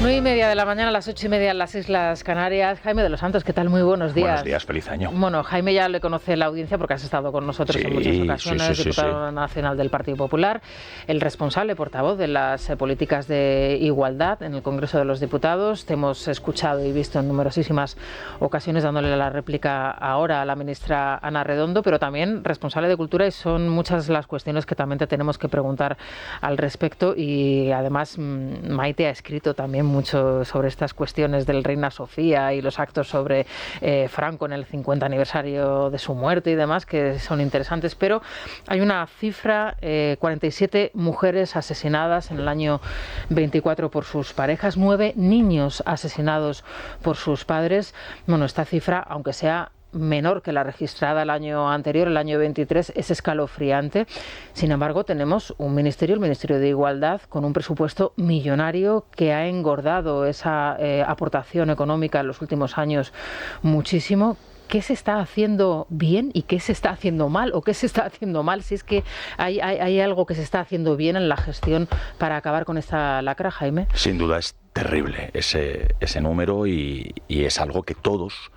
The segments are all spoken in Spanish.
9:30 de la mañana, a las 8:30 en las Islas Canarias. Jaime de los Santos, ¿qué tal? Muy buenos días. Buenos días, feliz año. Bueno, Jaime ya le conoce la audiencia porque has estado con nosotros en muchas ocasiones, diputado nacional del Partido Popular, el responsable, portavoz de las políticas de igualdad en el Congreso de los Diputados. Te hemos escuchado y visto en numerosísimas ocasiones dándole la réplica ahora a la ministra Ana Redondo, pero también responsable de Cultura, y son muchas las cuestiones que también te tenemos que preguntar al respecto. Y además Maite ha escrito también mucho sobre estas cuestiones del Reina Sofía y los actos sobre Franco en el 50 aniversario de su muerte y demás, que son interesantes, pero hay una cifra, 47 mujeres asesinadas en el año 24 por sus parejas, 9 niños asesinados por sus padres. Bueno, esta cifra, aunque sea menor que la registrada el año anterior, el año 23, es escalofriante. Sin embargo, tenemos un ministerio, el Ministerio de Igualdad, con un presupuesto millonario que ha engordado esa aportación económica en los últimos años muchísimo. ¿Qué se está haciendo bien y qué se está haciendo mal? ¿O qué se está haciendo mal? Si es que hay algo que se está haciendo bien en la gestión para acabar con esta lacra, Jaime. Sin duda es terrible ese número y es algo que todos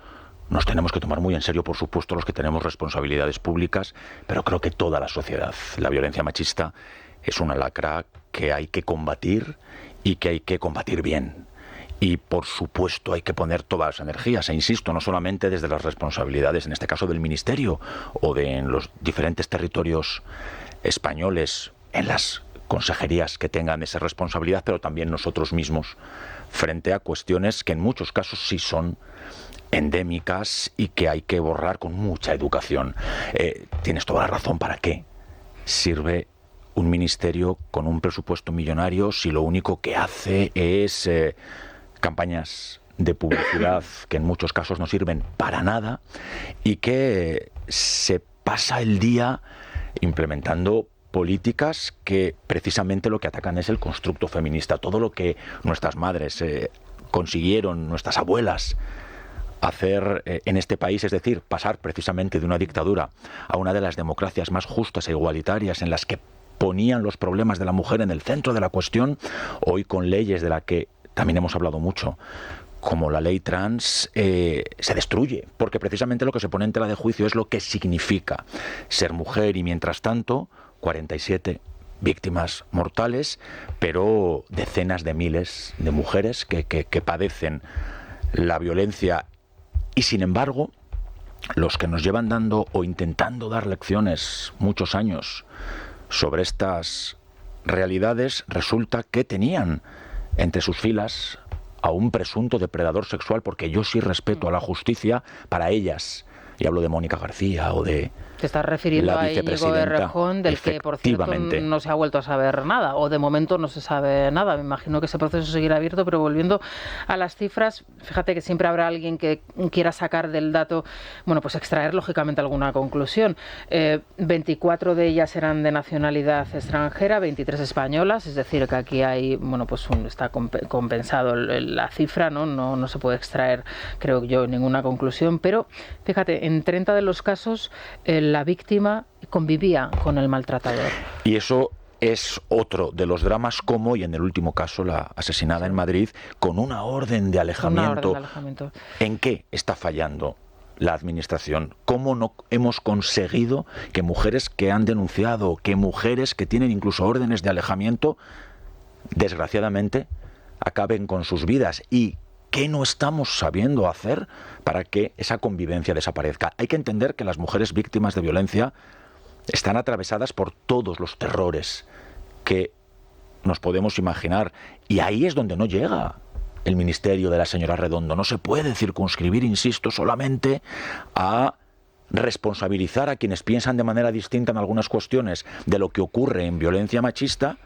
nos tenemos que tomar muy en serio, por supuesto, los que tenemos responsabilidades públicas, pero creo que toda la sociedad. La violencia machista es una lacra que hay que combatir y que hay que combatir bien. Y, por supuesto, hay que poner todas las energías, e insisto, no solamente desde las responsabilidades, en este caso del Ministerio, o de en los diferentes territorios españoles, en las consejerías que tengan esa responsabilidad, pero también nosotros mismos, frente a cuestiones que en muchos casos sí son endémicas y que hay que borrar con mucha educación. Tienes toda la razón. ¿Para qué sirve un ministerio con un presupuesto millonario si lo único que hace es campañas de publicidad que en muchos casos no sirven para nada y que se pasa el día implementando políticas que precisamente lo que atacan es el constructo feminista, todo lo que nuestras madres consiguieron, nuestras abuelas, hacer en este país, es decir, pasar precisamente de una dictadura a una de las democracias más justas e igualitarias, en las que ponían los problemas de la mujer en el centro de la cuestión, hoy con leyes de la que también hemos hablado mucho, como la ley trans, se destruye, porque precisamente lo que se pone en tela de juicio es lo que significa ser mujer, y mientras tanto 47 víctimas mortales, pero decenas de miles de mujeres que padecen la violencia. Y sin embargo, los que nos llevan dando o intentando dar lecciones muchos años sobre estas realidades, resulta que tenían entre sus filas a un presunto depredador sexual, porque yo sí respeto a la justicia para ellas. Y hablo de Mónica García o de Te estás refiriendo la a Íñigo Errejón, del que, por cierto, no se ha vuelto a saber nada, o de momento no se sabe nada. Me imagino que ese proceso seguirá abierto, pero volviendo a las cifras, fíjate que siempre habrá alguien que quiera sacar del dato, bueno, pues extraer lógicamente alguna conclusión. 24 de ellas eran de nacionalidad extranjera, 23 españolas, es decir, que aquí hay, bueno, pues está compensado la cifra, no se puede extraer, creo yo, ninguna conclusión, pero fíjate, en 30 de los casos la víctima convivía con el maltratador. Y eso es otro de los dramas, como, y en el último caso, la asesinada en Madrid, con una orden de alejamiento. ¿En qué está fallando la administración? ¿Cómo no hemos conseguido que mujeres que han denunciado, que mujeres que tienen incluso órdenes de alejamiento, desgraciadamente, acaben con sus vidas? ¿Y qué no estamos sabiendo hacer para que esa convivencia desaparezca? Hay que entender que las mujeres víctimas de violencia están atravesadas por todos los terrores que nos podemos imaginar, y ahí es donde no llega el ministerio de la señora Redondo. No se puede circunscribir, insisto, solamente a responsabilizar a quienes piensan de manera distinta en algunas cuestiones de lo que ocurre en violencia machista,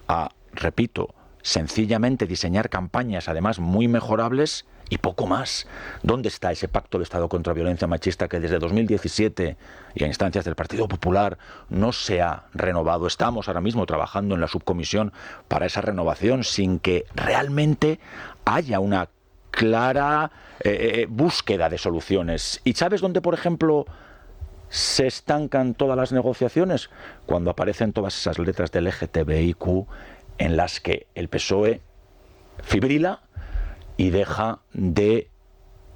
a, repito, sencillamente diseñar campañas, además muy mejorables, y poco más. ¿Dónde está ese pacto de Estado contra violencia machista que desde 2017 y a instancias del Partido Popular no se ha renovado? Estamos ahora mismo trabajando en la subcomisión para esa renovación, sin que realmente haya una clara búsqueda de soluciones. ¿Y sabes dónde, por ejemplo, se estancan todas las negociaciones? Cuando aparecen todas esas letras del LGTBIQ en las que el PSOE fibrila y deja de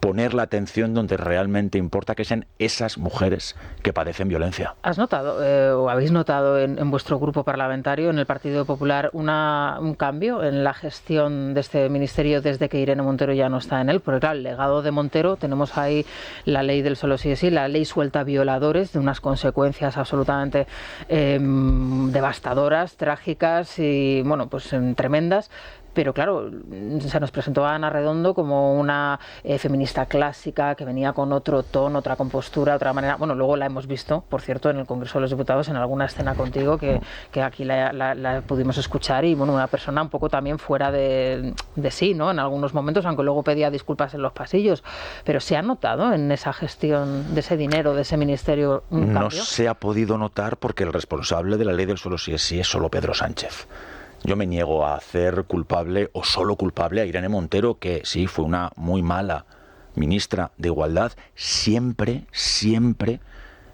poner la atención donde realmente importa, que es en esas mujeres que padecen violencia. ¿Has notado o habéis notado en vuestro grupo parlamentario, en el Partido Popular, un cambio en la gestión de este ministerio desde que Irene Montero ya no está en él? Porque claro, el legado de Montero, tenemos ahí la ley del solo sí es sí, la ley suelta violadores, de unas consecuencias absolutamente devastadoras, trágicas y bueno, pues tremendas. Pero claro, se nos presentó a Ana Redondo como una feminista clásica que venía con otro tono, otra compostura, otra manera. Bueno, luego la hemos visto, por cierto, en el Congreso de los Diputados, en alguna escena contigo que aquí la pudimos escuchar, y bueno, una persona un poco también fuera de sí, ¿no? En algunos momentos, aunque luego pedía disculpas en los pasillos. Pero ¿se ha notado en esa gestión de ese dinero, de ese ministerio, un cambio? No se ha podido notar porque el responsable de la ley del solo sí es solo Pedro Sánchez. Yo me niego a hacer culpable o solo culpable a Irene Montero, que sí fue una muy mala ministra de Igualdad, siempre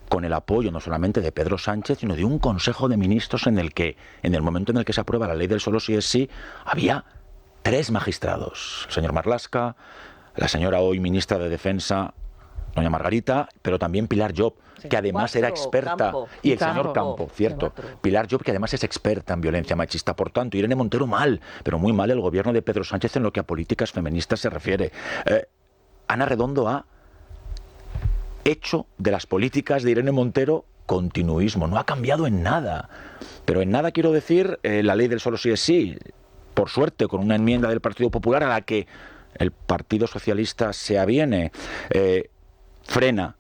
con el apoyo no solamente de Pedro Sánchez, sino de un Consejo de Ministros en el que, en el momento en el que se aprueba la ley del solo sí es sí, había 3 magistrados. El señor Marlaska, la señora hoy ministra de Defensa, doña Margarita, pero también Pilar Job, que además era experta, y el señor Campo, cierto, Pilar Job, que además es experta en violencia machista. Por tanto, Irene Montero mal, pero muy mal el gobierno de Pedro Sánchez en lo que a políticas feministas se refiere. Ana Redondo ha hecho de las políticas de Irene Montero continuismo, no ha cambiado en nada. Pero en nada quiero decir la ley del solo sí es sí, por suerte con una enmienda del Partido Popular a la que el Partido Socialista se aviene, frena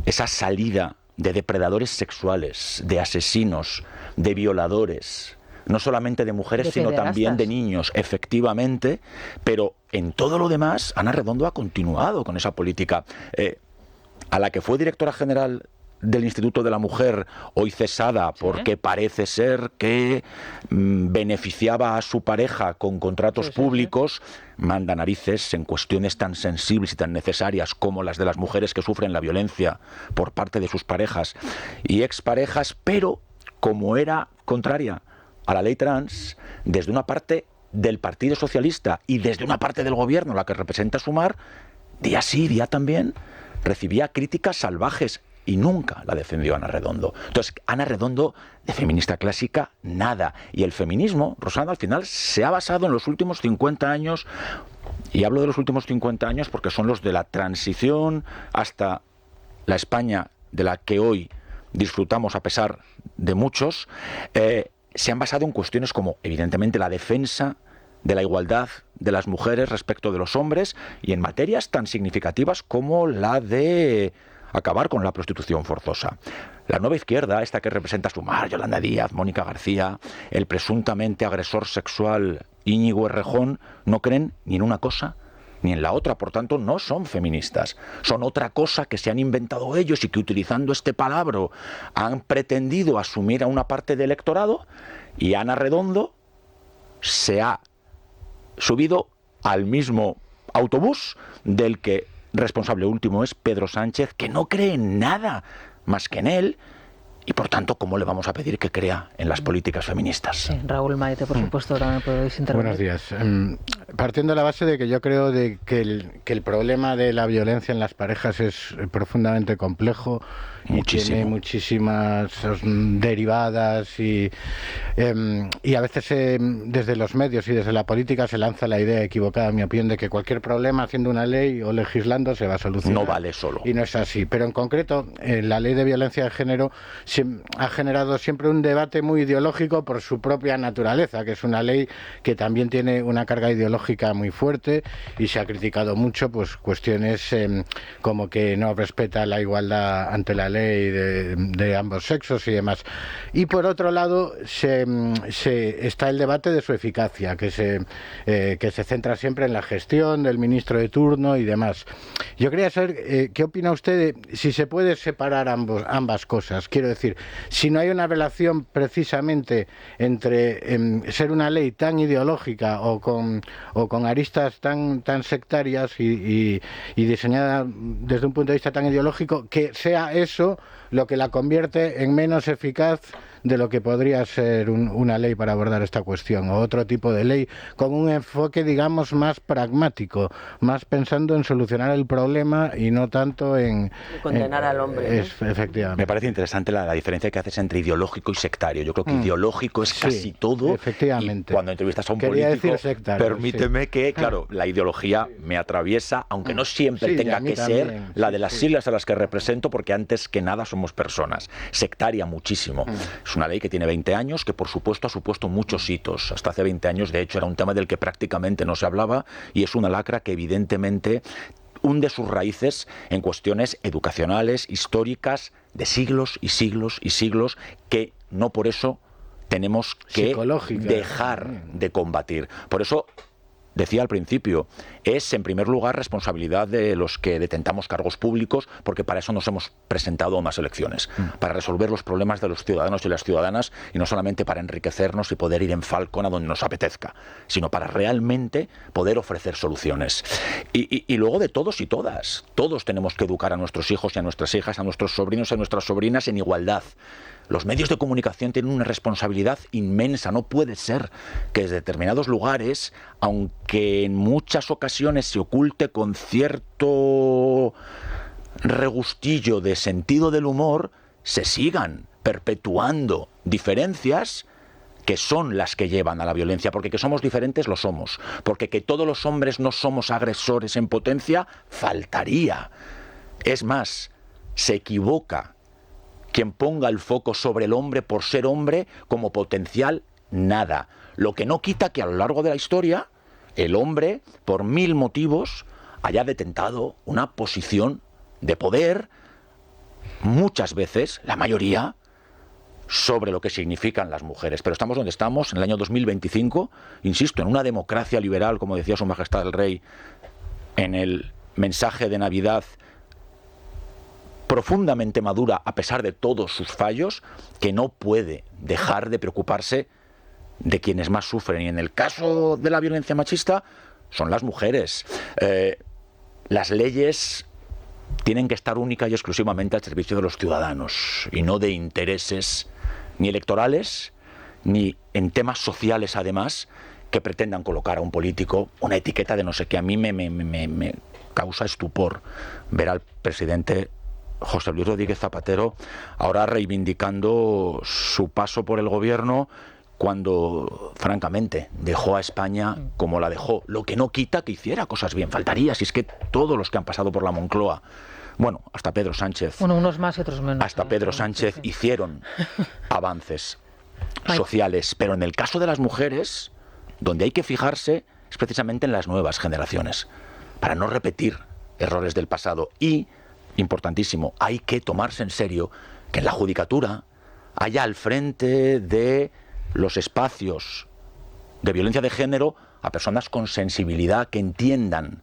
esa salida de depredadores sexuales, de asesinos, de violadores, no solamente de mujeres, sino también de niños, efectivamente, pero en todo lo demás, Ana Redondo ha continuado con esa política. A la que fue directora general del Instituto de la Mujer, hoy cesada porque parece ser que beneficiaba a su pareja con contratos públicos, manda narices en cuestiones tan sensibles y tan necesarias como las de las mujeres que sufren la violencia por parte de sus parejas y exparejas, pero como era contraria a la ley trans, desde una parte del Partido Socialista y desde una parte del gobierno, la que representa Sumar, día sí, día también, recibía críticas salvajes. Y nunca la defendió Ana Redondo. Entonces, Ana Redondo, de feminista clásica, nada. Y el feminismo, Rosana, al final se ha basado en los últimos 50 años, y hablo de los últimos 50 años porque son los de la transición hasta la España de la que hoy disfrutamos a pesar de muchos, se han basado en cuestiones como, evidentemente, la defensa de la igualdad de las mujeres respecto de los hombres y en materias tan significativas como la de acabar con la prostitución forzosa. La nueva izquierda, esta que representa Sumar, Yolanda Díaz, Mónica García, el presuntamente agresor sexual Íñigo Errejón, no creen ni en una cosa ni en la otra, por tanto no son feministas, son otra cosa que se han inventado ellos y que utilizando este palabra han pretendido asumir a una parte del electorado, y Ana Redondo se ha subido al mismo autobús del que responsable último es Pedro Sánchez, que no cree en nada más que en él, y por tanto, ¿cómo le vamos a pedir que crea en las políticas feministas? Sí, Raúl Maite, por supuesto, también podéis intervenir. Buenos días. Partiendo de la base de que yo creo que el problema de la violencia en las parejas es profundamente complejo y tiene muchísimas derivadas y a veces desde los medios y desde la política se lanza la idea equivocada, en mi opinión, de que cualquier problema haciendo una ley o legislando se va a solucionar. No vale solo. Y no es así. Pero en concreto, la ley de violencia de género ha generado siempre un debate muy ideológico por su propia naturaleza, que es una ley que también tiene una carga ideológica muy fuerte y se ha criticado mucho pues cuestiones como que no respeta la igualdad ante la ley de ambos sexos y demás. Y por otro lado está el debate de su eficacia, que se centra siempre en la gestión del ministro de turno y demás. Yo quería saber qué opina usted de si se puede separar ambas cosas. Quiero decir, si no hay una relación precisamente entre ser una ley tan ideológica o con aristas tan sectarias y diseñada desde un punto de vista tan ideológico, que sea eso lo que la convierte en menos eficaz de lo que podría ser una ley para abordar esta cuestión, o otro tipo de ley, con un enfoque, digamos, más pragmático, más pensando en solucionar el problema y no tanto en condenar al hombre. Efectivamente. Me parece interesante la diferencia que haces entre ideológico y sectario. Yo creo que ideológico es casi todo. Efectivamente. Y cuando entrevistas a un Quería político, decir sectario, permíteme que, claro, la ideología me atraviesa, aunque no siempre tenga que ser la de las siglas a las que represento, porque antes que nada somos personas. Sectaria muchísimo. Es una ley que tiene 20 años, que por supuesto ha supuesto muchos hitos. Hasta hace 20 años, de hecho, era un tema del que prácticamente no se hablaba, y es una lacra que evidentemente hunde sus raíces en cuestiones educacionales, históricas, de siglos y siglos y siglos, que no por eso tenemos que dejar de combatir. Por eso decía al principio, es en primer lugar responsabilidad de los que detentamos cargos públicos, porque para eso nos hemos presentado a unas elecciones, para resolver los problemas de los ciudadanos y las ciudadanas, y no solamente para enriquecernos y poder ir en falcón a donde nos apetezca, sino para realmente poder ofrecer soluciones. Y luego de todos y todas, todos tenemos que educar a nuestros hijos y a nuestras hijas, a nuestros sobrinos y a nuestras sobrinas en igualdad. Los medios de comunicación tienen una responsabilidad inmensa. No puede ser que desde determinados lugares, aunque en muchas ocasiones se oculte con cierto regustillo de sentido del humor, se sigan perpetuando diferencias que son las que llevan a la violencia, porque que somos diferentes lo somos, porque que todos los hombres no somos agresores en potencia, faltaría. Es más, se equivoca quien ponga el foco sobre el hombre por ser hombre como potencial nada. Lo que no quita que a lo largo de la historia el hombre, por 1000 motivos, haya detentado una posición de poder, muchas veces, la mayoría, sobre lo que significan las mujeres. Pero estamos donde estamos, en el año 2025, insisto, en una democracia liberal, como decía Su Majestad el Rey, en el mensaje de Navidad, profundamente madura a pesar de todos sus fallos, que no puede dejar de preocuparse de quienes más sufren. Y en el caso de la violencia machista, son las mujeres. Las leyes tienen que estar única y exclusivamente al servicio de los ciudadanos, y no de intereses ni electorales, ni en temas sociales, además, que pretendan colocar a un político una etiqueta de no sé qué. A mí me causa estupor ver al presidente José Luis Rodríguez Zapatero ahora reivindicando su paso por el gobierno, cuando, francamente, dejó a España como la dejó. Lo que no quita que hiciera cosas bien. Faltaría, si es que todos los que han pasado por la Moncloa, bueno, hasta Pedro Sánchez... Bueno, unos más y otros menos. Hasta Pedro Sánchez hicieron avances sociales. Pero en el caso de las mujeres, donde hay que fijarse es precisamente en las nuevas generaciones, para no repetir errores del pasado. Y, importantísimo, hay que tomarse en serio que en la judicatura haya al frente de los espacios de violencia de género a personas con sensibilidad que entiendan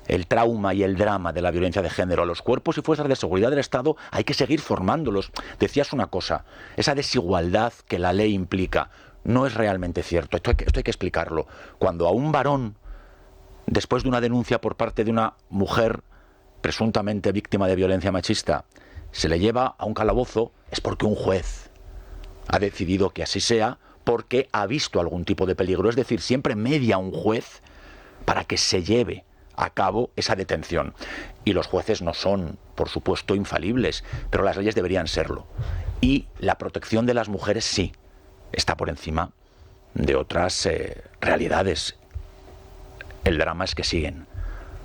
el trauma y el drama de la violencia de género. A los cuerpos y fuerzas de seguridad del Estado hay que seguir formándolos. Decías una cosa, esa desigualdad que la ley implica no es realmente cierto. Esto hay que explicarlo. Cuando a un varón, después de una denuncia por parte de una mujer presuntamente víctima de violencia machista, se le lleva a un calabozo, es porque un juez ha decidido que así sea, porque ha visto algún tipo de peligro. Es decir, siempre media un juez para que se lleve a cabo esa detención. Y los jueces no son, por supuesto, infalibles, pero las leyes deberían serlo. Y la protección de las mujeres sí está por encima de otras realidades. El drama es que siguen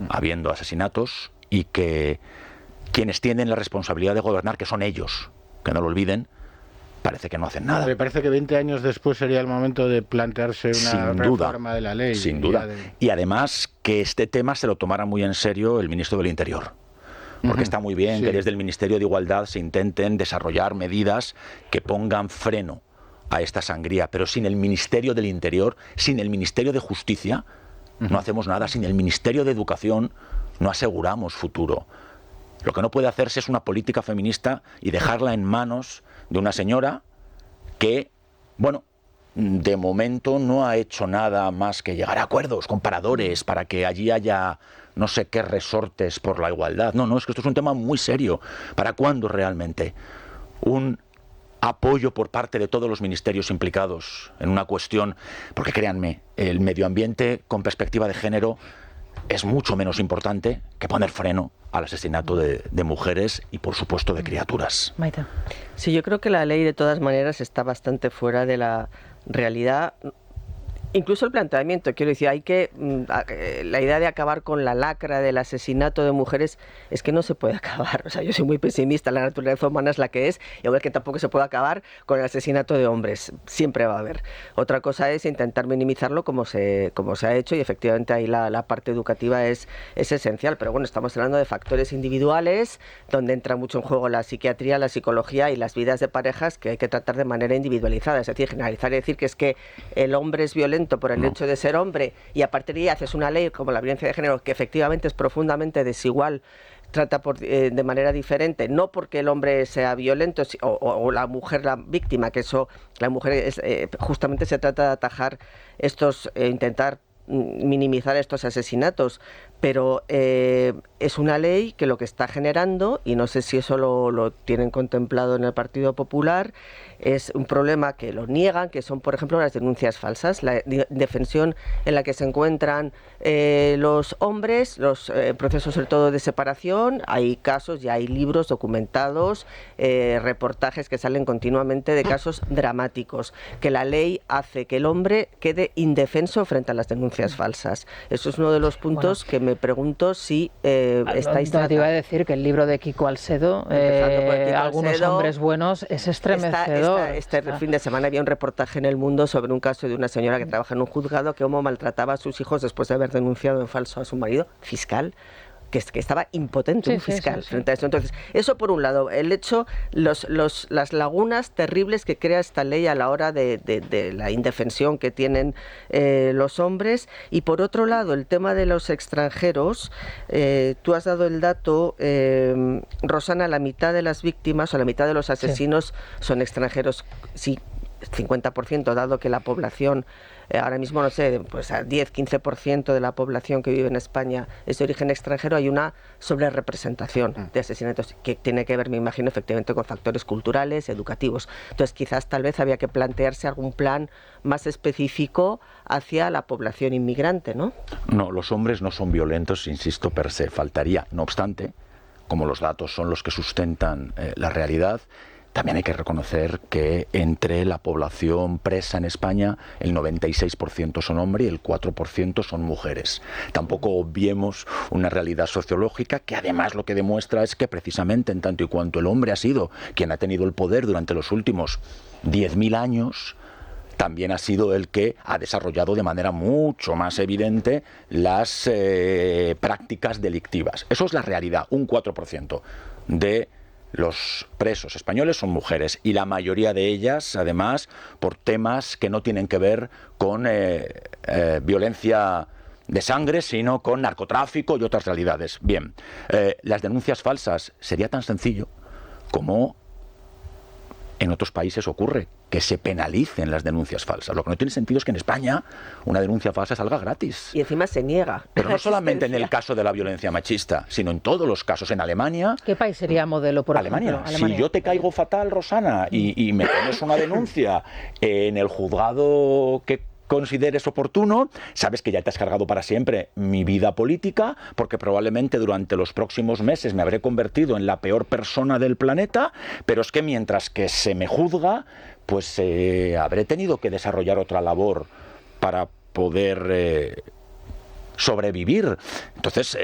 habiendo asesinatos y que quienes tienen la responsabilidad de gobernar, que son ellos, que no lo olviden, parece que no hacen nada. Me parece que 20 años después sería el momento de plantearse una reforma de la ley. Sin duda. Y además que este tema se lo tomara muy en serio el ministro del Interior. Porque está muy bien que desde el Ministerio de Igualdad se intenten desarrollar medidas que pongan freno a esta sangría. Pero sin el Ministerio del Interior, sin el Ministerio de Justicia, no hacemos nada. Sin el Ministerio de Educación no aseguramos futuro. Lo que no puede hacerse es una política feminista y dejarla en manos de una señora que, bueno, de momento no ha hecho nada más que llegar a acuerdos con paradores para que allí haya no sé qué resortes por la igualdad. No, es que esto es un tema muy serio. ¿Para cuándo realmente un apoyo por parte de todos los ministerios implicados en una cuestión, porque créanme, el medio ambiente con perspectiva de género es mucho menos importante que poner freno al asesinato de mujeres y, por supuesto, de criaturas. Maite. Sí, yo creo que la ley, de todas maneras, está bastante fuera de la realidad. Incluso el planteamiento, quiero decir, la idea de acabar con la lacra del asesinato de mujeres es que no se puede acabar. O sea, yo soy muy pesimista, la naturaleza humana es la que es, y a ver que tampoco se puede acabar con el asesinato de hombres, siempre va a haber. Otra cosa es intentar minimizarlo como se ha hecho, y efectivamente ahí la parte educativa es esencial, pero bueno, estamos hablando de factores individuales, donde entra mucho en juego la psiquiatría, la psicología y las vidas de parejas que hay que tratar de manera individualizada, es decir, generalizar y decir que es que el hombre es violento por el hecho de ser hombre, y a partir de ahí haces una ley como la violencia de género que efectivamente es profundamente desigual, trata de manera diferente, no porque el hombre sea violento o la mujer la víctima, que eso, la mujer justamente se trata de atajar intentar minimizar estos asesinatos, pero es una ley que lo que está generando, y no sé si eso lo tienen contemplado en el Partido Popular, es un problema que lo niegan, que son, por ejemplo, las denuncias falsas, la indefensión en la que se encuentran los hombres, los procesos sobre todo de separación. Hay casos, ya hay libros documentados, reportajes que salen continuamente de casos dramáticos, que la ley hace que el hombre quede indefenso frente a las denuncias falsas. Eso es uno de los puntos que me pregunto si estáis tratando. Te iba a decir que el libro de Kiko Alsedo, Algunos hombres buenos, es estremecedor. Este fin de semana había un reportaje en El Mundo sobre un caso de una señora que trabaja en un juzgado que cómo maltrataba a sus hijos después de haber denunciado en falso a su marido fiscal, que estaba impotente, un fiscal frente a eso. Entonces, eso por un lado, el hecho, las lagunas terribles que crea esta ley a la hora de la indefensión que tienen los hombres, y por otro lado, el tema de los extranjeros. Tú has dado el dato, Rosana, la mitad de las víctimas o la mitad de los asesinos son extranjeros, sí, 50%, dado que la población, ahora mismo no sé, pues a 10-15% de la población que vive en España es de origen extranjero, hay una sobrerepresentación de asesinatos que tiene que ver, me imagino, efectivamente con factores culturales, educativos. Entonces quizás tal vez había que plantearse algún plan más específico hacia la población inmigrante, ¿no? No, los hombres no son violentos, insisto, per se, faltaría. No obstante, como los datos son los que sustentan la realidad, también hay que reconocer que entre la población presa en España el 96% son hombres y el 4% son mujeres. Tampoco obviemos una realidad sociológica que además lo que demuestra es que precisamente en tanto y cuanto el hombre ha sido quien ha tenido el poder durante los últimos 10.000 años, también ha sido el que ha desarrollado de manera mucho más evidente las prácticas delictivas. Eso es la realidad, un 4% de los presos españoles son mujeres, y la mayoría de ellas, además, por temas que no tienen que ver con violencia de sangre, sino con narcotráfico y otras realidades. Bien, las denuncias falsas sería tan sencillo como en otros países ocurre, que se penalicen las denuncias falsas. Lo que no tiene sentido es que en España una denuncia falsa salga gratis. Y encima se niega. Pero no solamente en el caso de la violencia machista, sino en todos los casos. En Alemania... ¿Qué país sería modelo, por Alemania. ejemplo? Alemania. Si yo te caigo fatal, Rosana, y me pones una denuncia en el juzgado que consideres oportuno, sabes que ya te has cargado para siempre mi vida política, porque probablemente durante los próximos meses me habré convertido en la peor persona del planeta, pero es que mientras que se me juzga, pues habré tenido que desarrollar otra labor para poder sobrevivir. Entonces,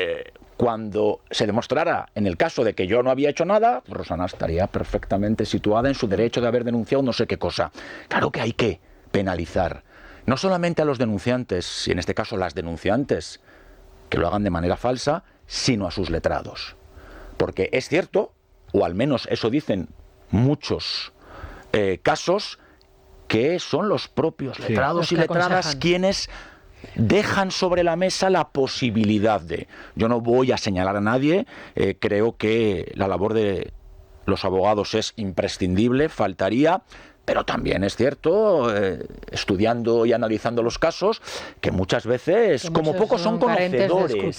cuando se demostrara, en el caso de que yo no había hecho nada, Rosana estaría perfectamente situada en su derecho de haber denunciado no sé qué cosa. Claro que hay que penalizar no solamente a los denunciantes, y en este caso las denunciantes, que lo hagan de manera falsa, sino a sus letrados. Porque es cierto, o al menos eso dicen muchos casos, que son los propios letrados y letradas quienes dejan sobre la mesa la posibilidad de... Yo no voy a señalar a nadie, creo que la labor de los abogados es imprescindible, faltaría... Pero también es cierto, estudiando y analizando los casos, que muchas veces, que como pocos son conocedores.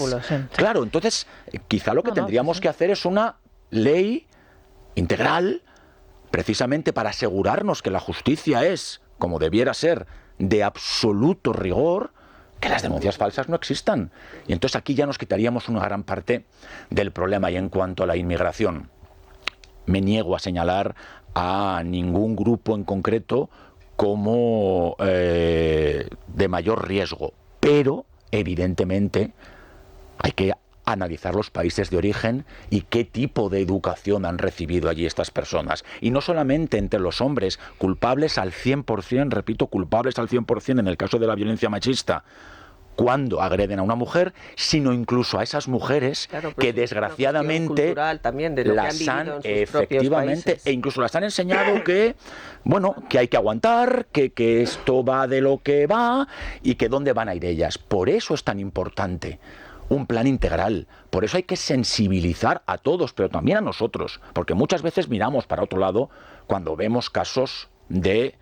Claro, entonces, quizá lo que tendríamos que hacer es una ley integral precisamente para asegurarnos que la justicia es, como debiera ser, de absoluto rigor, que las denuncias falsas no existan. Y entonces aquí ya nos quitaríamos una gran parte del problema. Y en cuanto a la inmigración, me niego a señalar a ningún grupo en concreto como de mayor riesgo, pero evidentemente hay que analizar los países de origen y qué tipo de educación han recibido allí estas personas. Y no solamente entre los hombres, culpables al 100%, repito, culpables al 100% en el caso de la violencia machista, cuando agreden a una mujer, sino incluso a esas mujeres, claro, que desgraciadamente también de lo las que han efectivamente e incluso las han enseñado que, bueno, que hay que aguantar, que esto va de lo que va y que dónde van a ir ellas. Por eso es tan importante un plan integral. Por eso hay que sensibilizar a todos, pero también a nosotros, porque muchas veces miramos para otro lado cuando vemos casos de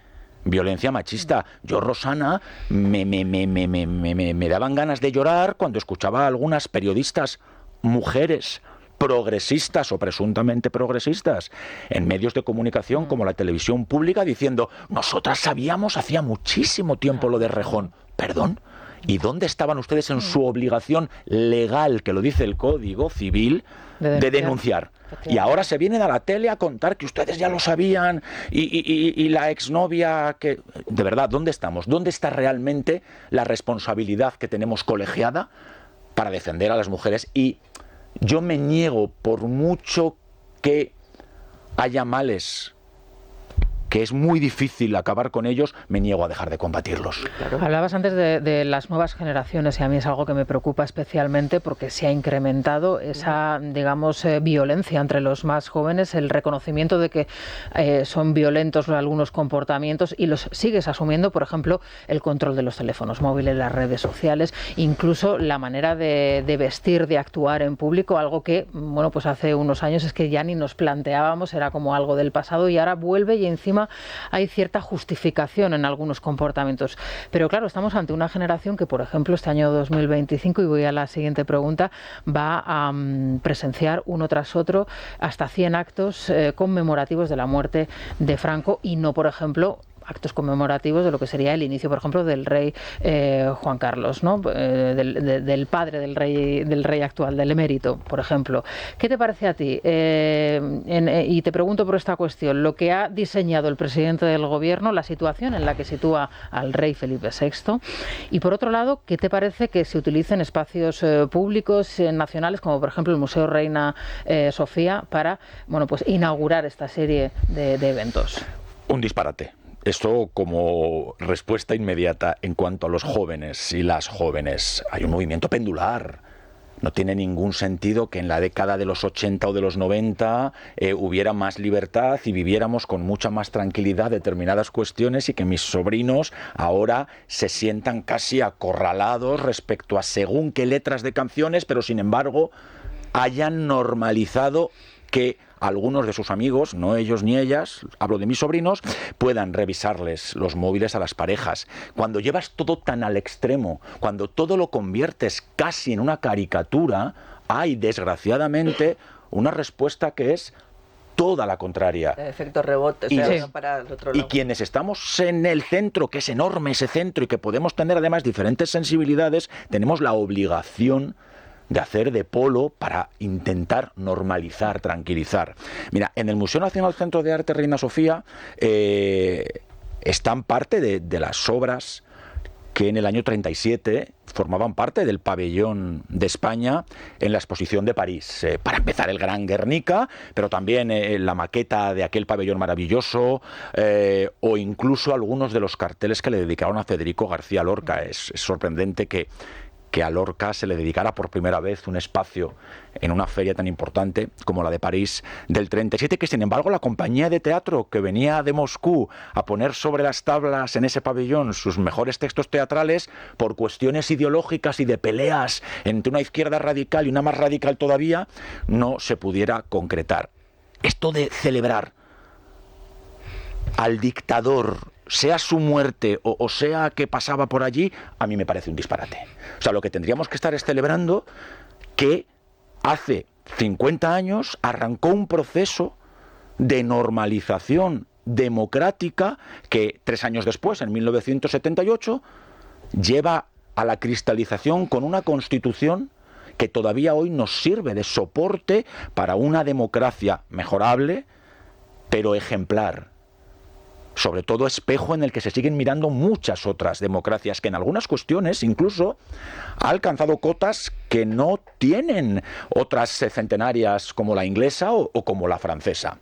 violencia machista. Yo, Rosana, me daban ganas de llorar cuando escuchaba a algunas periodistas mujeres progresistas o presuntamente progresistas en medios de comunicación como la televisión pública diciendo: nosotras sabíamos hacía muchísimo tiempo lo de Rejón. ¿Perdón? ¿Y dónde estaban ustedes en su obligación legal, que lo dice el Código Civil, de denunciar? Y ahora se vienen a la tele a contar que ustedes ya lo sabían y la exnovia que... De verdad, ¿dónde estamos? ¿Dónde está realmente la responsabilidad que tenemos colegiada para defender a las mujeres? Y yo me niego, por mucho que haya males que es muy difícil acabar con ellos, me niego a dejar de combatirlos. Claro. Hablabas antes de las nuevas generaciones y a mí es algo que me preocupa especialmente porque se ha incrementado esa, digamos, violencia entre los más jóvenes, el reconocimiento de que son violentos algunos comportamientos y los sigues asumiendo, por ejemplo, el control de los teléfonos móviles, las redes sociales, incluso la manera de vestir, de actuar en público, algo que, bueno, pues hace unos años es que ya ni nos planteábamos, era como algo del pasado y ahora vuelve y encima hay cierta justificación en algunos comportamientos. Pero claro, estamos ante una generación que, por ejemplo, este año 2025, y voy a la siguiente pregunta, va a presenciar uno tras otro hasta 100 actos conmemorativos de la muerte de Franco y no, por ejemplo, actos conmemorativos de lo que sería el inicio, por ejemplo, del rey Juan Carlos, ¿no? Del padre del rey actual, del emérito, por ejemplo. ¿Qué te parece a ti? Y te pregunto por esta cuestión, lo que ha diseñado el presidente del gobierno, la situación en la que sitúa al rey Felipe VI, y por otro lado, ¿qué te parece que se utilicen espacios públicos nacionales, como por ejemplo el Museo Reina Sofía, para, bueno, pues inaugurar esta serie de eventos? Un disparate. Esto como respuesta inmediata en cuanto a los jóvenes y las jóvenes. Hay un movimiento pendular. No tiene ningún sentido que en la década de los 80 o de los 90 hubiera más libertad y viviéramos con mucha más tranquilidad determinadas cuestiones y que mis sobrinos ahora se sientan casi acorralados respecto a según qué letras de canciones, pero sin embargo hayan normalizado que algunos de sus amigos, no ellos ni ellas, hablo de mis sobrinos, puedan revisarles los móviles a las parejas. Cuando llevas todo tan al extremo, cuando todo lo conviertes casi en una caricatura, hay desgraciadamente una respuesta que es toda la contraria. Efecto rebote, para el otro lado. Y quienes estamos en el centro, que es enorme ese centro y que podemos tener además diferentes sensibilidades, tenemos la obligación de hacer de polo para intentar normalizar, tranquilizar. Mira, en el Museo Nacional Centro de Arte Reina Sofía están parte de las obras que en el año 37 formaban parte del pabellón de España en la exposición de París. Para empezar, el Gran Guernica, pero también la maqueta de aquel pabellón maravilloso, o incluso algunos de los carteles que le dedicaron a Federico García Lorca. Es sorprendente que a Lorca se le dedicara por primera vez un espacio en una feria tan importante como la de París del 37, que sin embargo la compañía de teatro que venía de Moscú a poner sobre las tablas en ese pabellón sus mejores textos teatrales, por cuestiones ideológicas y de peleas entre una izquierda radical y una más radical todavía, no se pudiera concretar. Esto de celebrar al dictador, sea su muerte o sea que pasaba por allí, a mí me parece un disparate. O sea, lo que tendríamos que estar es celebrando que hace 50 años arrancó un proceso de normalización democrática que 3 años después, en 1978, lleva a la cristalización con una Constitución que todavía hoy nos sirve de soporte para una democracia mejorable, pero ejemplar. Sobre todo espejo en el que se siguen mirando muchas otras democracias, que en algunas cuestiones incluso ha alcanzado cotas que no tienen otras centenarias como la inglesa o como la francesa.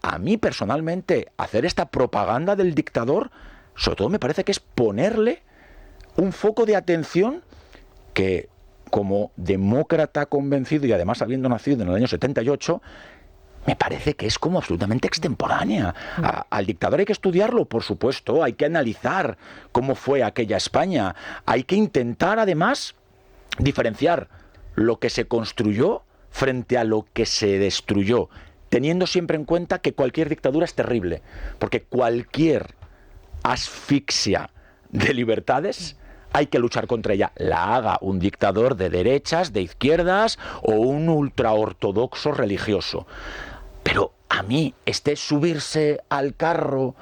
A mí personalmente hacer esta propaganda del dictador, sobre todo me parece que es ponerle un foco de atención que, como demócrata convencido y además habiendo nacido en el año 78, me parece que es como absolutamente extemporánea. Al dictador hay que estudiarlo, por supuesto, hay que analizar cómo fue aquella España, hay que intentar además diferenciar lo que se construyó frente a lo que se destruyó, teniendo siempre en cuenta que cualquier dictadura es terrible, porque cualquier asfixia de libertades hay que luchar contra ella, la haga un dictador de derechas, de izquierdas o un ultraortodoxo religioso. Pero a mí, subirse al carro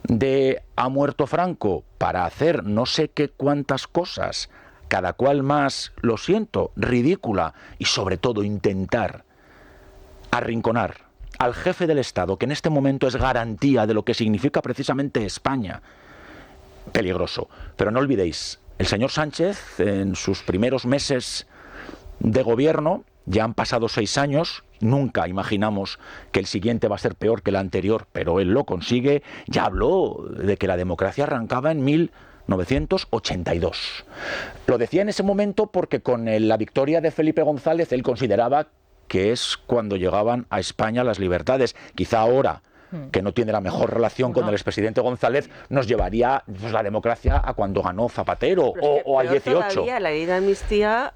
de ha muerto Franco para hacer no sé qué cuántas cosas, cada cual más, lo siento, ridícula, y sobre todo intentar arrinconar al jefe del Estado, que en este momento es garantía de lo que significa precisamente España, peligroso. Pero no olvidéis, el señor Sánchez, en sus primeros meses de gobierno, ya han pasado 6 años, nunca imaginamos que el siguiente va a ser peor que el anterior, pero él lo consigue. Ya habló de que la democracia arrancaba en 1982. Lo decía en ese momento porque con la victoria de Felipe González él consideraba que es cuando llegaban a España las libertades. Quizá ahora, que no tiene la mejor relación con el expresidente González, nos llevaría pues, la democracia a cuando ganó Zapatero o al 18. Todavía la ley de amnistía,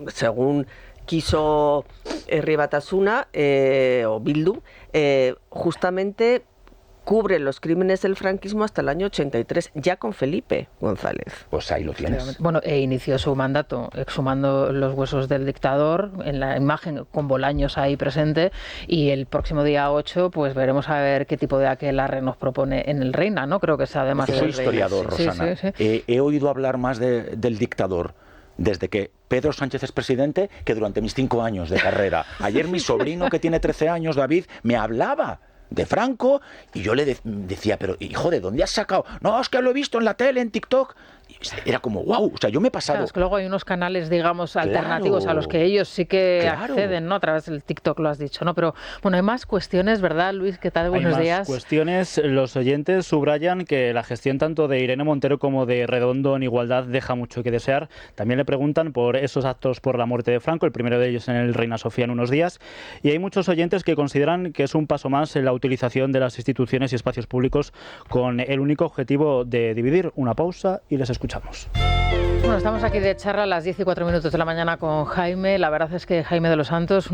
según quiso Herri Batasuna o Bildu, justamente cubre los crímenes del franquismo hasta el año 83, ya con Felipe González. Pues ahí lo tienes. Bueno, inició su mandato exhumando los huesos del dictador, en la imagen con Bolaños ahí presente, y el próximo día 8 pues veremos a ver qué tipo de aquelarre nos propone en el Reina, ¿no? Creo que es además... Soy historiador, Rosana. Sí. He oído hablar más del dictador desde que Pedro Sánchez es presidente que durante mis 5 años de carrera. Ayer mi sobrino, que tiene 13 años, David, me hablaba de Franco y yo le decía, pero hijo, ¿de dónde has sacado? No, es que lo he visto en la tele, en TikTok. Era como, wow, o sea, yo me he pasado... Claro, es que luego hay unos canales, digamos, alternativos a los que ellos sí que acceden, ¿no? A través del TikTok, lo has dicho, ¿no? Pero, bueno, hay más cuestiones, ¿verdad, Luis? ¿Qué tal? Buenos días. Hay más cuestiones. Los oyentes subrayan que la gestión tanto de Irene Montero como de Redondo en igualdad deja mucho que desear. También le preguntan por esos actos por la muerte de Franco, el primero de ellos en el Reina Sofía en unos días. Y hay muchos oyentes que consideran que es un paso más en la utilización de las instituciones y espacios públicos con el único objetivo de dividir. Una pausa y les escuchamos. Bueno, estamos aquí de charla a las 10:04 de la mañana con Jaime. La verdad es que Jaime de los Santos,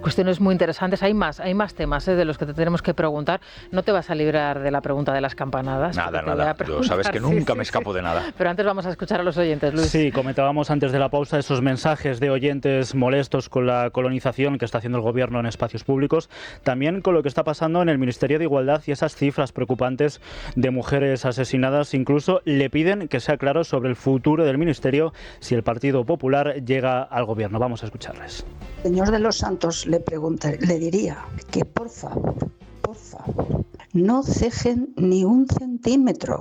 cuestiones muy interesantes. Hay más temas de los que te tenemos que preguntar. No te vas a librar de la pregunta de las campanadas. Nada. Tú sabes que nunca me escapo de nada. Pero antes vamos a escuchar a los oyentes, Luis. Sí, comentábamos antes de la pausa esos mensajes de oyentes molestos con la colonización que está haciendo el gobierno en espacios públicos. También con lo que está pasando en el Ministerio de Igualdad y esas cifras preocupantes de mujeres asesinadas. Incluso le piden que sea claro sobre el futuro del Ministerio si el Partido Popular llega al gobierno. Vamos a escucharles. Señor de los Santos, le diría que por favor, no cejen ni 1 centímetro.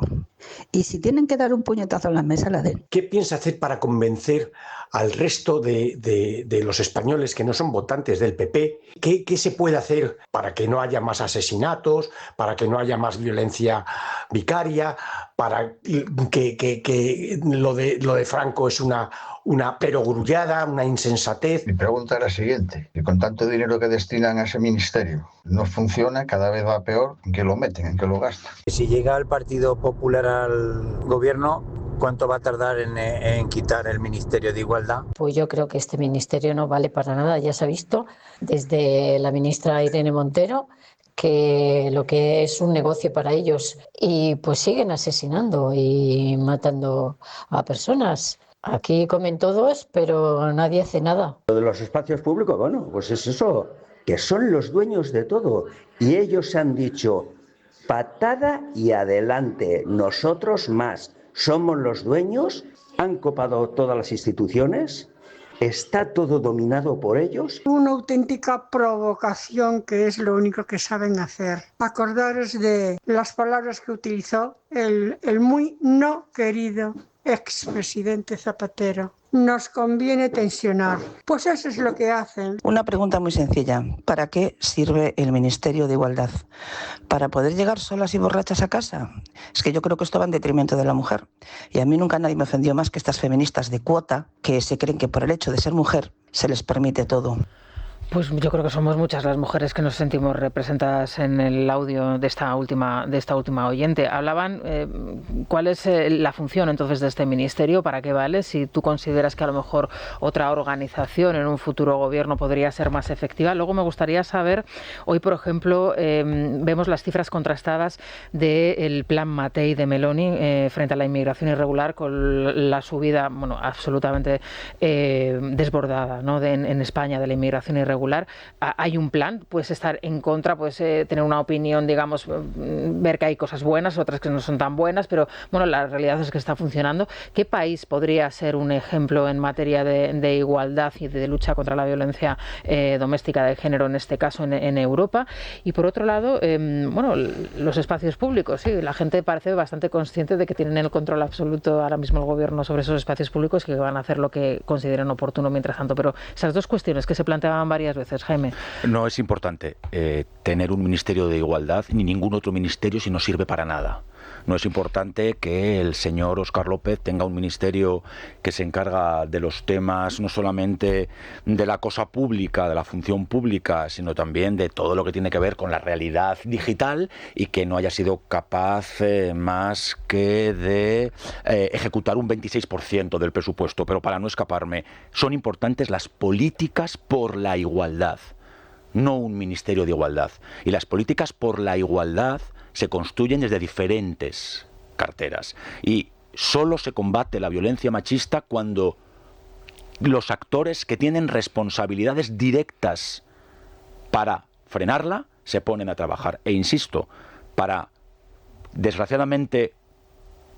Y si tienen que dar un puñetazo en la mesa, la den. ¿Qué piensa hacer para convencer al resto de los españoles que no son votantes del PP? ¿Qué se puede hacer para que no haya más asesinatos, para que no haya más violencia vicaria, para que lo de Franco es una perogrullada, una insensatez? Mi pregunta era la siguiente: que con tanto dinero que destinan a ese ministerio no funciona, cada vez va peor, ¿en qué lo meten, en qué lo gastan? Si llega el Partido Popular al gobierno, ¿cuánto va a tardar en quitar el Ministerio de Igualdad? Pues yo creo que este ministerio no vale para nada. Ya se ha visto desde la ministra Irene Montero que lo que es un negocio para ellos, y pues siguen asesinando y matando a personas. Aquí comen todos, pero nadie hace nada. Lo de los espacios públicos, bueno, pues es eso. que son los dueños de todo. Y ellos han dicho, patada y adelante, nosotros más, somos los dueños, han copado todas las instituciones, está todo dominado por ellos. Una auténtica provocación, que es lo único que saben hacer. Acordaros de las palabras que utilizó el muy no querido expresidente Zapatero. Nos conviene tensionar. Pues eso es lo que hacen. Una pregunta muy sencilla. ¿Para qué sirve el Ministerio de Igualdad? ¿Para poder llegar solas y borrachas a casa? Es que yo creo que esto va en detrimento de la mujer. Y a mí nunca nadie me ofendió más que estas feministas de cuota que se creen que por el hecho de ser mujer se les permite todo. Pues yo creo que somos muchas las mujeres que nos sentimos representadas en el audio de esta última oyente. Hablaban cuál es la función entonces de este ministerio, para qué vale, si tú consideras que a lo mejor otra organización en un futuro gobierno podría ser más efectiva. Luego me gustaría saber, hoy por ejemplo vemos las cifras contrastadas del plan Mattei de Meloni frente a la inmigración irregular, con la subida absolutamente desbordada, ¿no? en España de la inmigración irregular. Hay un plan, puedes estar en contra, puedes tener una opinión, digamos, ver que hay cosas buenas, otras que no son tan buenas, pero bueno, la realidad es que está funcionando. ¿Qué país podría ser un ejemplo en materia de igualdad y de lucha contra la violencia doméstica de género, en este caso en Europa? Y por otro lado, los espacios públicos, sí, la gente parece bastante consciente de que tienen el control absoluto ahora mismo el gobierno sobre esos espacios públicos, que van a hacer lo que consideren oportuno mientras tanto, pero esas dos cuestiones que se planteaban varias veces, Jaime. No es importante tener un ministerio de igualdad ni ningún otro ministerio si no sirve para nada. No es importante que el señor Óscar López tenga un ministerio que se encarga de los temas no solamente de la cosa pública, de la función pública, sino también de todo lo que tiene que ver con la realidad digital, y que no haya sido capaz más que de ejecutar un 26% del presupuesto. Pero para no escaparme, son importantes las políticas por la igualdad, no un ministerio de igualdad. Y las políticas por la igualdad se construyen desde diferentes carteras. Y solo se combate la violencia machista cuando los actores que tienen responsabilidades directas para frenarla se ponen a trabajar. E insisto, para, desgraciadamente,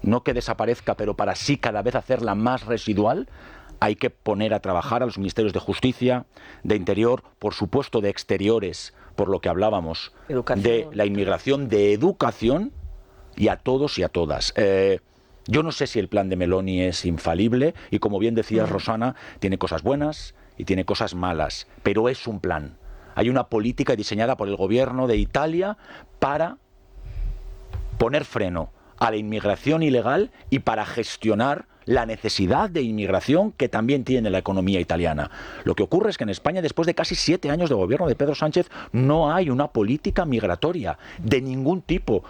no que desaparezca, pero para sí cada vez hacerla más residual, hay que poner a trabajar a los ministerios de Justicia, de Interior, por supuesto de Exteriores, por lo que hablábamos, de la inmigración, de Educación, y a todos y a todas. Yo no sé si el plan de Meloni es infalible, y como bien decía Rosana, tiene cosas buenas y tiene cosas malas, pero es un plan. Hay una política diseñada por el gobierno de Italia para poner freno a la inmigración ilegal y para gestionar la necesidad de inmigración que también tiene la economía italiana. Lo que ocurre es que en España, después de casi 7 años de gobierno de Pedro Sánchez, no hay una política migratoria de ningún tipo.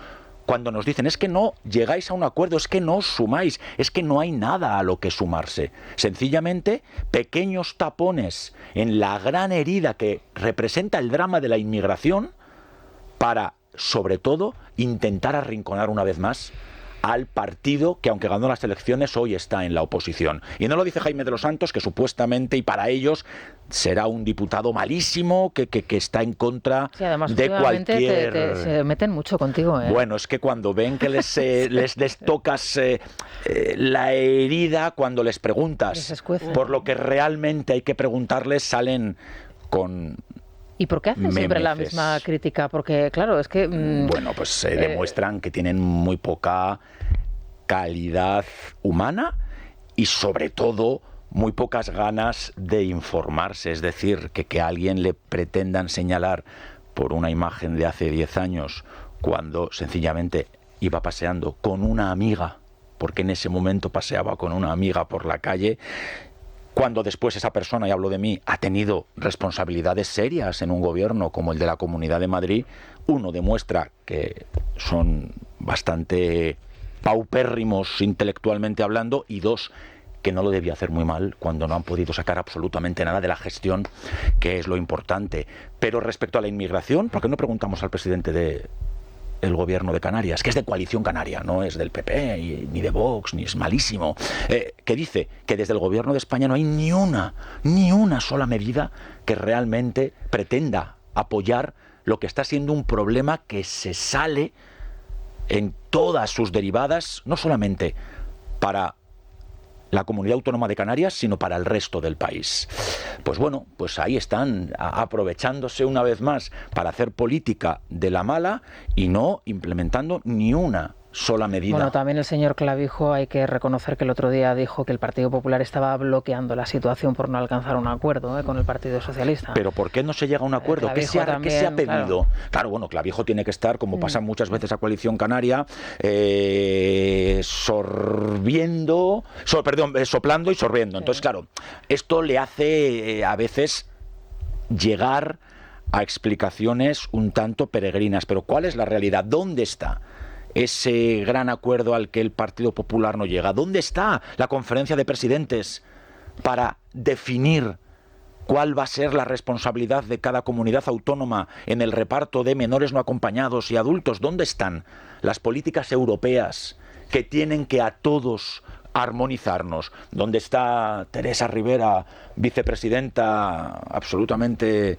Cuando nos dicen, es que no llegáis a un acuerdo, es que no os sumáis, es que no hay nada a lo que sumarse. Sencillamente, pequeños tapones en la gran herida que representa el drama de la inmigración para, sobre todo, intentar arrinconar una vez más al partido que, aunque ganó las elecciones, hoy está en la oposición. Y no lo dice Jaime de los Santos, que supuestamente, y para ellos, será un diputado malísimo, que está en contra de cualquier... se meten mucho contigo, ¿eh? Bueno, es que cuando ven que les tocas la herida, cuando les preguntas por lo que realmente hay que preguntarles, salen con... ¿Y por qué hacen siempre la misma crítica? Porque, claro, es que... Bueno, pues demuestran que tienen muy poca calidad humana y, sobre todo, muy pocas ganas de informarse. Es decir, que a alguien le pretendan señalar por una imagen de hace 10 años, cuando sencillamente iba paseando con una amiga, porque en ese momento paseaba con una amiga por la calle, cuando después esa persona, y hablo de mí, ha tenido responsabilidades serias en un gobierno como el de la Comunidad de Madrid, uno, demuestra que son bastante paupérrimos intelectualmente hablando, y dos, que no lo debía hacer muy mal cuando no han podido sacar absolutamente nada de la gestión, que es lo importante. Pero respecto a la inmigración, ¿por qué no preguntamos al presidente del gobierno de Canarias, que es de Coalición Canaria, no es del PP, ni de Vox, ni es malísimo, que dice que desde el gobierno de España no hay ni una sola medida que realmente pretenda apoyar lo que está siendo un problema que se sale en todas sus derivadas, no solamente para la Comunidad Autónoma de Canarias, sino para el resto del país. Pues bueno, pues ahí están aprovechándose una vez más para hacer política de la mala y no implementando ni una sola medida. Bueno, también el señor Clavijo, hay que reconocer que el otro día dijo que el Partido Popular estaba bloqueando la situación por no alcanzar un acuerdo con el Partido Socialista. Pero ¿por qué no se llega a un acuerdo? ¿Qué se ha pedido? Claro, bueno, Clavijo tiene que estar, como pasa muchas veces a Coalición Canaria, soplando y sorbiendo. Entonces, claro, esto le hace a veces llegar a explicaciones un tanto peregrinas. Pero ¿cuál es la realidad? ¿Dónde está ese gran acuerdo al que el Partido Popular no llega? ¿Dónde está la conferencia de presidentes para definir cuál va a ser la responsabilidad de cada comunidad autónoma en el reparto de menores no acompañados y adultos? ¿Dónde están las políticas europeas que tienen que a todos armonizarnos? ¿Dónde está Teresa Rivera, vicepresidenta absolutamente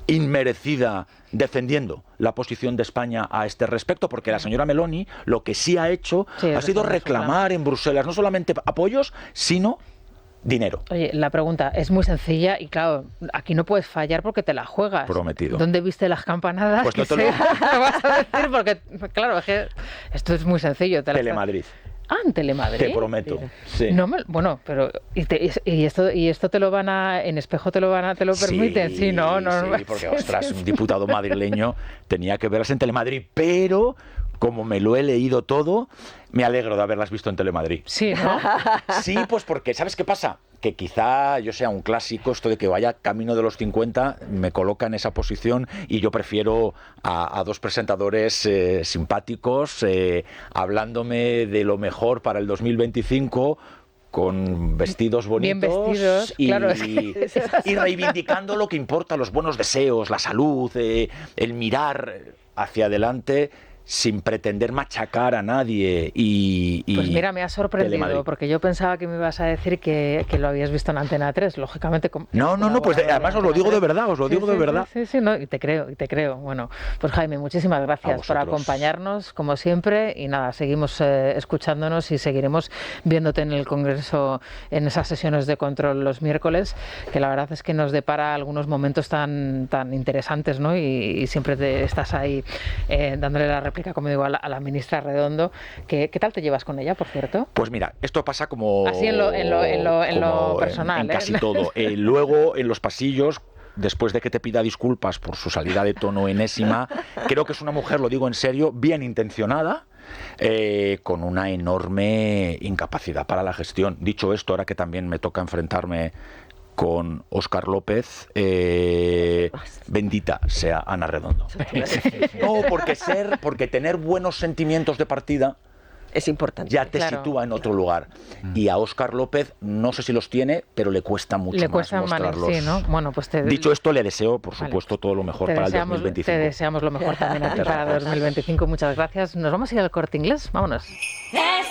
inmerecida, defendiendo la posición de España a este respecto? Porque la señora Meloni lo que sí ha hecho ha sido reclamar en Bruselas no solamente apoyos, sino dinero. Oye, la pregunta es muy sencilla y claro, aquí no puedes fallar porque te la juegas. Prometido. ¿Dónde viste las campanadas? Pues no te lo vas a decir porque, claro, es que esto es muy sencillo. Telemadrid. En Telemadrid. Te prometo. Sí. No bueno, pero y esto te lo van a en Espejo te lo permiten, sí, ¿no? Sí, porque ostras, un diputado madrileño tenía que verlas en Telemadrid, pero como me lo he leído todo, me alegro de haberlas visto en Telemadrid. Sí, ¿no? Sí, pues porque ¿sabes qué pasa? Que quizá yo sea un clásico, esto de que vaya camino de los 50, me coloca en esa posición y yo prefiero a dos presentadores simpáticos, hablándome de lo mejor para el el con vestidos bonitos. Bien vestidos, claro. Y reivindicando lo que importa, los buenos deseos, la salud, el mirar hacia adelante sin pretender machacar a nadie y pues mira, me ha sorprendido Telemadrid. Porque yo pensaba que me ibas a decir que lo habías visto en Antena 3, lógicamente. No, pues además os lo digo de verdad, Sí, no, y te creo. Bueno, pues Jaime, muchísimas gracias por acompañarnos, como siempre, y nada, seguimos escuchándonos y seguiremos viéndote en el Congreso, en esas sesiones de control los miércoles, que la verdad es que nos depara algunos momentos tan interesantes, ¿no? Y siempre estás ahí dándole la réplica, como digo, a la ministra Redondo. ¿Qué tal te llevas con ella, por cierto? Pues mira, esto pasa como así en lo personal, en casi todo. Luego, en los pasillos, después de que te pida disculpas por su salida de tono enésima, creo que es una mujer, lo digo en serio, bien intencionada, con una enorme incapacidad para la gestión. Dicho esto, ahora que también me toca enfrentarme con Óscar López, bendita sea Ana Redondo. No, porque tener buenos sentimientos de partida es importante. Ya te sitúa en otro lugar. Y a Óscar López, no sé si los tiene, pero le cuesta mucho más mostrarlos. Sí, ¿no? Bueno, pues dicho esto, le deseo, por supuesto, todo lo mejor para el 2025. Te deseamos lo mejor también a ti para 2025. Muchas gracias. Nos vamos a ir al Corte Inglés. Vámonos. Es